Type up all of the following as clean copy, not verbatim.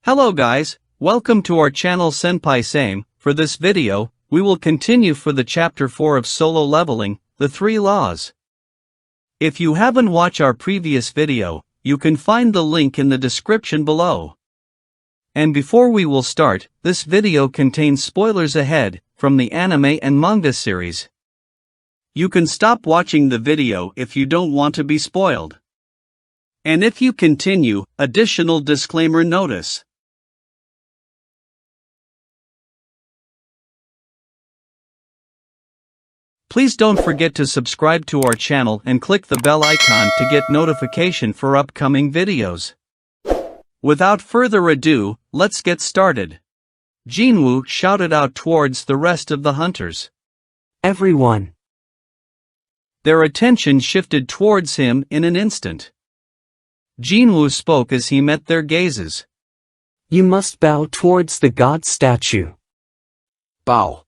Hello guys, welcome to our channel Senpai Same. For this video, we will continue for the chapter 4 of Solo Leveling, the 3 laws. If you haven't watched our previous video, you can find the link in the description below. And before we will start, this video contains spoilers ahead, from the anime and manga series. You can stop watching the video if you don't want to be spoiled. And if you continue, additional disclaimer notice. Please don't forget to subscribe to our channel and click the bell icon to get notification for upcoming videos. Without further ado, let's get started. Jinwoo shouted out towards the rest of the hunters. Everyone. Their attention shifted towards him in an instant. Jinwoo spoke as he met their gazes. You must bow towards the god statue. Bow.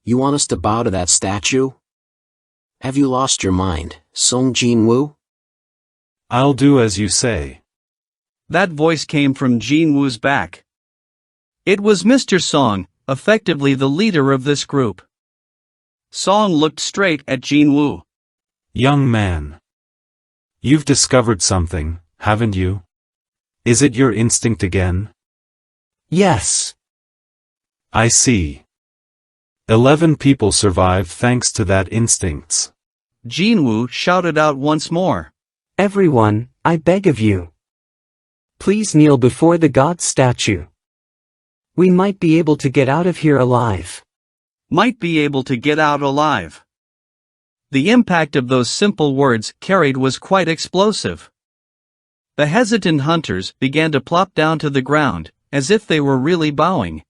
You want us to bow to that statue? Have you lost your mind, Song Jinwoo? I'll do as you say. That voice came from Jinwoo's back. It was Mr. Song, effectively the leader of this group. Song looked straight at Jinwoo. Young man. You've discovered something, haven't you? Is it your instinct again? Yes. I see. 11 people survived thanks to that instincts. Jinwoo shouted out once more. Everyone, I beg of you. Please kneel before the god statue. We might be able to get out of here alive. Might be able to get out alive. The impact of those simple words carried was quite explosive. The hesitant hunters began to plop down to the ground, as if they were really bowing.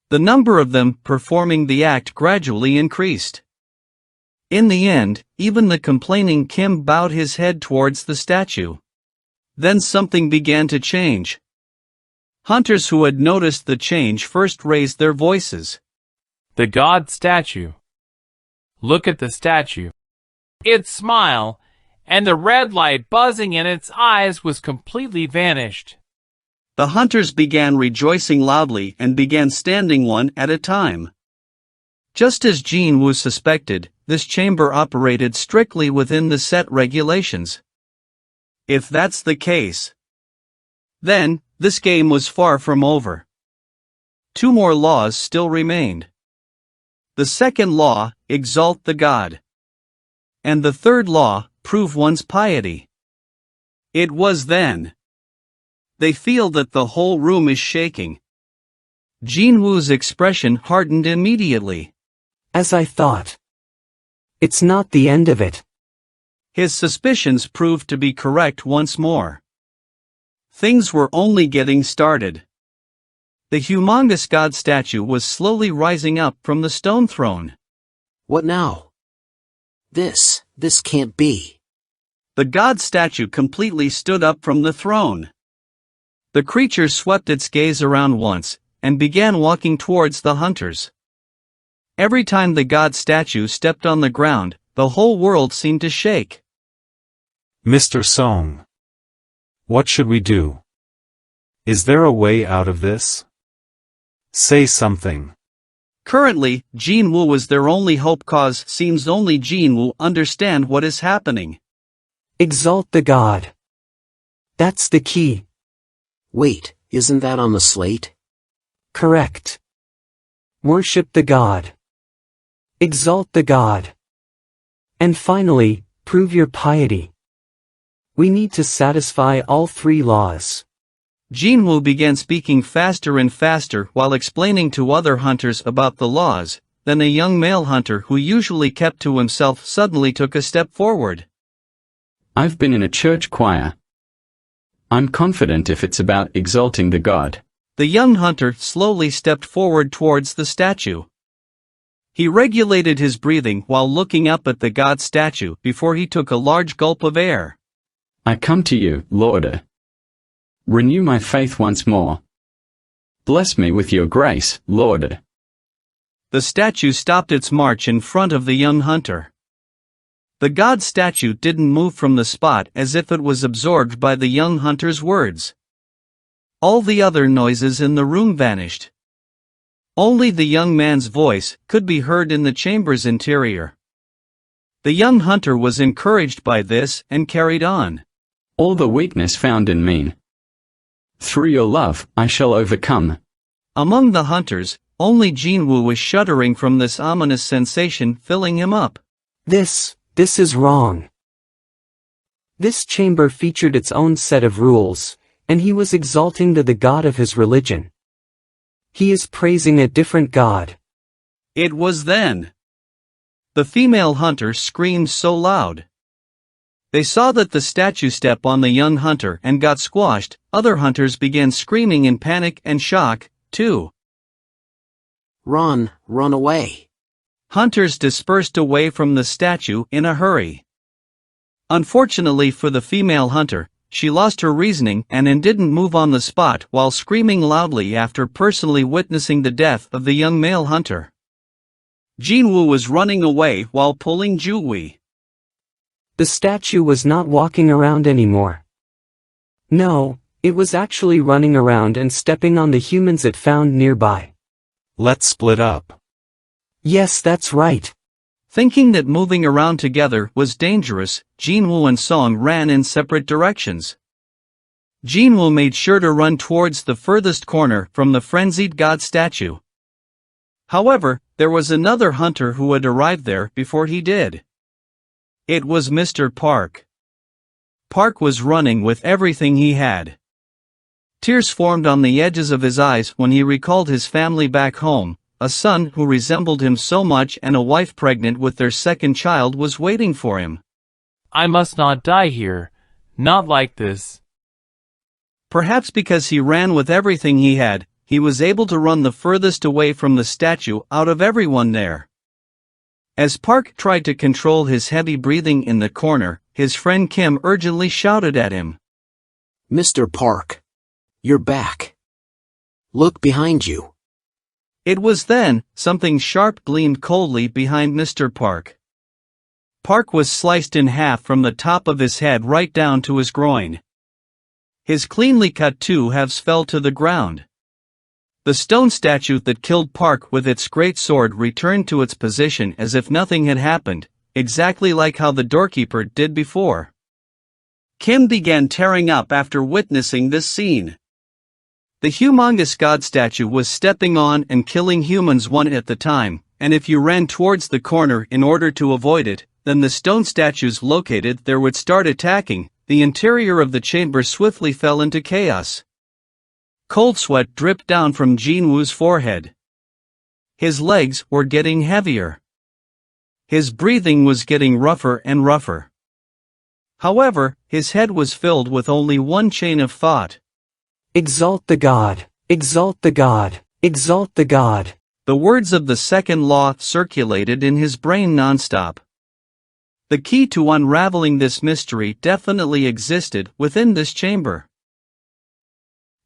The number of them performing the act gradually increased. In the end, even the complaining Kim bowed his head towards the statue. Then something began to change. Hunters who had noticed the change first raised their voices. The god statue. Look at the statue. Its smile, and the red light buzzing in its eyes was completely vanished. The hunters began rejoicing loudly and began standing one at a time. Just as Jinwoo suspected, this chamber operated strictly within the set regulations. If that's the case, then, this game was far from over. 2 more laws still remained. The second law, exalt the god. And the third law, prove one's piety. It was then. They feel that the whole room is shaking. Jinwoo's expression hardened immediately. As I thought. It's not the end of it. His suspicions proved to be correct once more. Things were only getting started. The humongous god statue was slowly rising up from the stone throne. What now? This can't be. The god statue completely stood up from the throne. The creature swept its gaze around once, and began walking towards the hunters. Every time the god statue stepped on the ground, the whole world seemed to shake. Mr. Song. What should we do? Is there a way out of this? Say something. Currently, Jinwoo was their only hope, cause seems only Jinwoo understand what is happening. Exalt the god. That's the key. Wait, isn't that on the slate? Correct. Worship the god. Exalt the god. And finally, prove your piety. We need to satisfy all 3 laws. Jinwoo began speaking faster and faster while explaining to other hunters about the laws. Then a young male hunter who usually kept to himself suddenly took a step forward. I've been in a church choir. I'm confident if it's about exalting the god. The young hunter slowly stepped forward towards the statue. He regulated his breathing while looking up at the god statue before he took a large gulp of air. I come to you, Lord. Renew my faith once more. Bless me with your grace, Lord. The statue stopped its march in front of the young hunter. The god statue didn't move from the spot as if it was absorbed by the young hunter's words. All the other noises in the room vanished. Only the young man's voice could be heard in the chamber's interior. The young hunter was encouraged by this and carried on. All the weakness found in me, through your love, I shall overcome. Among the hunters, only Jinwoo was shuddering from this ominous sensation filling him up. This is wrong. This chamber featured its own set of rules, and he was exalting the god of his religion. He is praising a different god. It was then the female hunter screamed so loud. They saw that the statue stepped on the young hunter and got squashed. Other hunters began screaming in panic and shock, too. Run away. Hunters dispersed away from the statue in a hurry. Unfortunately for the female hunter, she lost her reasoning and didn't move on the spot while screaming loudly after personally witnessing the death of the young male hunter. Jinwoo was running away while pulling Juwi. The statue was not walking around anymore. No, it was actually running around and stepping on the humans it found nearby. Let's split up. Yes, that's right. Thinking that moving around together was dangerous, Jinwoo and Song ran in separate directions. Jinwoo made sure to run towards the furthest corner from the frenzied god statue. However, there was another hunter who had arrived there before he did. It was Mr. Park. Park was running with everything he had. Tears formed on the edges of his eyes when he recalled his family back home. A son who resembled him so much and a wife pregnant with their second child was waiting for him. I must not die here. Not like this. Perhaps because he ran with everything he had, he was able to run the furthest away from the statue out of everyone there. As Park tried to control his heavy breathing in the corner, his friend Kim urgently shouted at him. Mr. Park. You're back. Look behind you. It was then, something sharp gleamed coldly behind Mr. Park. Park was sliced in half from the top of his head right down to his groin. His cleanly cut two halves fell to the ground. The stone statue that killed Park with its great sword returned to its position as if nothing had happened, exactly like how the doorkeeper did before. Kim began tearing up after witnessing this scene. The humongous god statue was stepping on and killing humans one at a time, and if you ran towards the corner in order to avoid it, then the stone statues located there would start attacking. The interior of the chamber swiftly fell into chaos. Cold sweat dripped down from Jinwoo's forehead. His legs were getting heavier. His breathing was getting rougher and rougher. However, his head was filled with only one chain of thought. Exalt the god, exalt the god, exalt the god. The words of the second law circulated in his brain nonstop. The key to unraveling this mystery definitely existed within this chamber.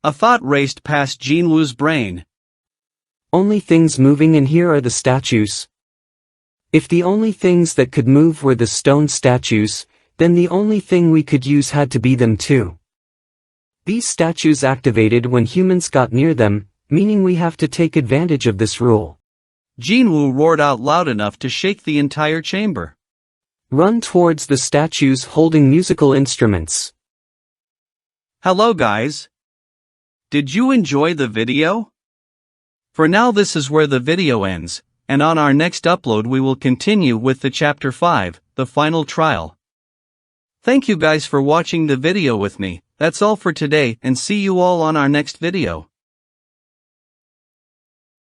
A thought raced past Jinwoo's brain. Only things moving in here are the statues. If the only things that could move were the stone statues, then the only thing we could use had to be them too. These statues activated when humans got near them, meaning we have to take advantage of this rule. Jinwoo roared out loud enough to shake the entire chamber. Run towards the statues holding musical instruments. Hello guys. Did you enjoy the video? For now this is where the video ends, and on our next upload we will continue with the chapter 5, the final trial. Thank you guys for watching the video with me. That's all for today and see you all on our next video.